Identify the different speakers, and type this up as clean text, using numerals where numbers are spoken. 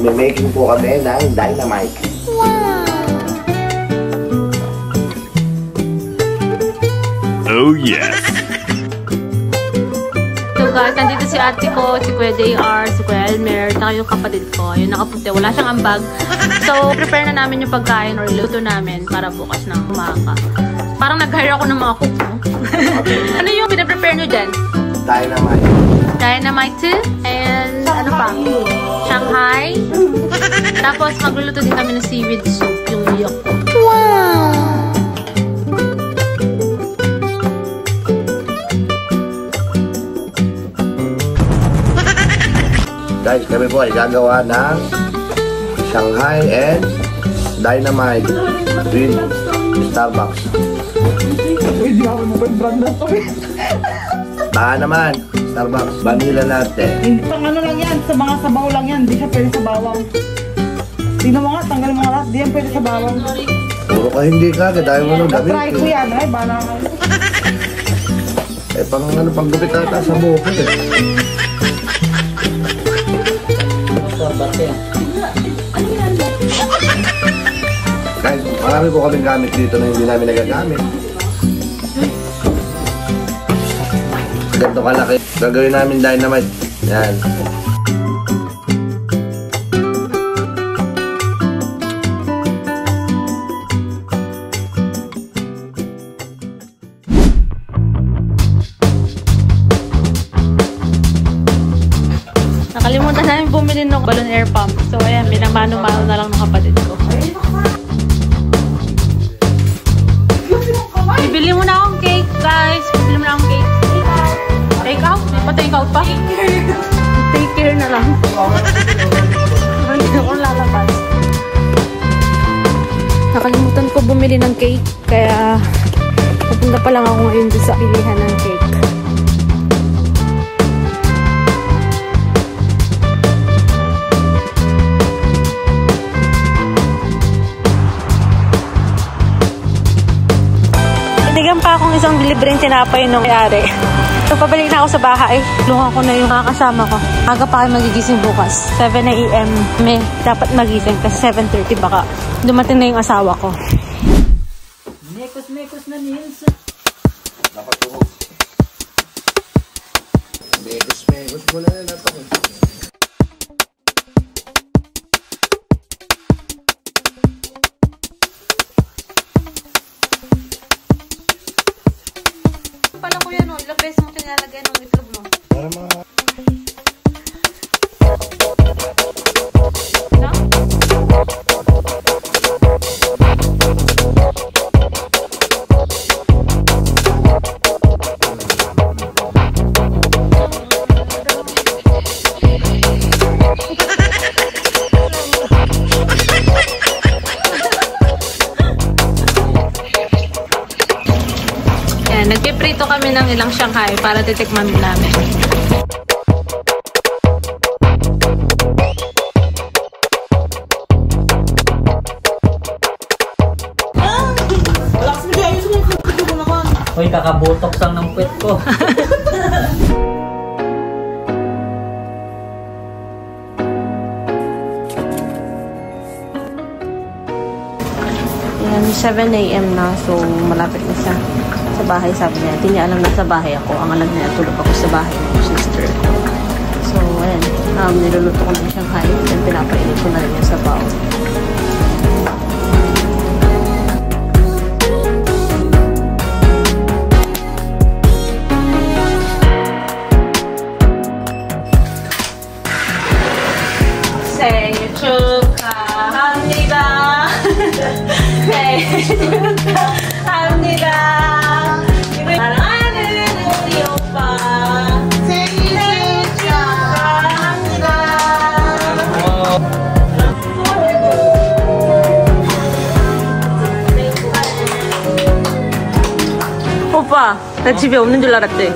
Speaker 1: Magme-making po kami ng dynamite.
Speaker 2: Wow!
Speaker 3: Oh yes!
Speaker 2: So guys, nandito si ate ko, si Kuya JR, si Kuya Elmer, saka yung kapatid ko. Yung nakapunti, wala siyang ambag. So, prepare na namin yung pagkain or iluto namin para bukas ng umaga. Parang nag-hire ako ng mga cook, no? Ano yung pinaprepare nyo dyan?
Speaker 1: Dynamite.
Speaker 2: Dynamite and ano pa? Shanghai. Tapos magluluto din kami ng seaweed soup, yung iyok ko. Wow!
Speaker 1: Guys, kami po ay gagawa ng Shanghai and Dynamite with Starbucks.
Speaker 4: Hindi ako mag-brand na to.
Speaker 1: Baka naman, Starbucks, vanilla latte.
Speaker 4: Pang ano lang yan, sa mga sabaw lang yan, hindi siya pwede sa bawang. Tingnan mo nga, tanggalin mo nga lahat, di yan pwede sa bawang.
Speaker 1: Puro ka hindi ka, dahil mo nung gamit.
Speaker 4: Try ko yan, ay, bala nga.
Speaker 1: Eh, pang ano, pang gupit ata sa buhok eh. Guys, marami po kaming gamit dito na hindi namin nagagamit. Ganito kalaki. Gagawin namin dynamite. Yan.
Speaker 2: Nakalimutan namin bumili ng balloon air pump. So ayan, minamano-mano na lang ng kapatid ko. Bibili mo na akong cake, guys. Bibili mo na akong cake. Take out? May pa take out pa? Take care na lang. Hindi akong lalabas. Nakalimutan ko bumili ng cake. Kaya pupunta pa lang ako ngayon sa bilihan ng cake. Binigyan pa akong isang libreng tinapay nung may-ari. So, pabalik na ako sa bahay. Tulungan ko na yung mga kasama ko. Aga pa kayo magigising bukas. 7 AM. May dapat magising kasi 7:30 baka dumating na yung asawa ko.
Speaker 4: Mekos na Nils.
Speaker 1: Dapat tuhog. Mekos mo na yan ito.
Speaker 2: Pala ko yan, ilang beses mo tinalagay ng itlog mo?
Speaker 1: Para mga...
Speaker 2: No? Nagpiprito kami ng ilang Shanghai para titikman namin.
Speaker 5: Uy, kakabotox lang ng puwet ko.
Speaker 2: Yan, 7 AM na. So, malapit na siya sa bahay. Sabi niya, hindi niya alam na sa bahay ako. Ang alam niya, tulog ako sa bahay ng sister ko. So, ayan. Niluluto ko ng Shanghai. Then, pinapainit ko na rin yung sabaw. 생일 축하합니다. 생일 축하합니다. 사랑하는 우리 오빠 생일 축하합니다. 오빠, 나 집에 없는 줄 알았대.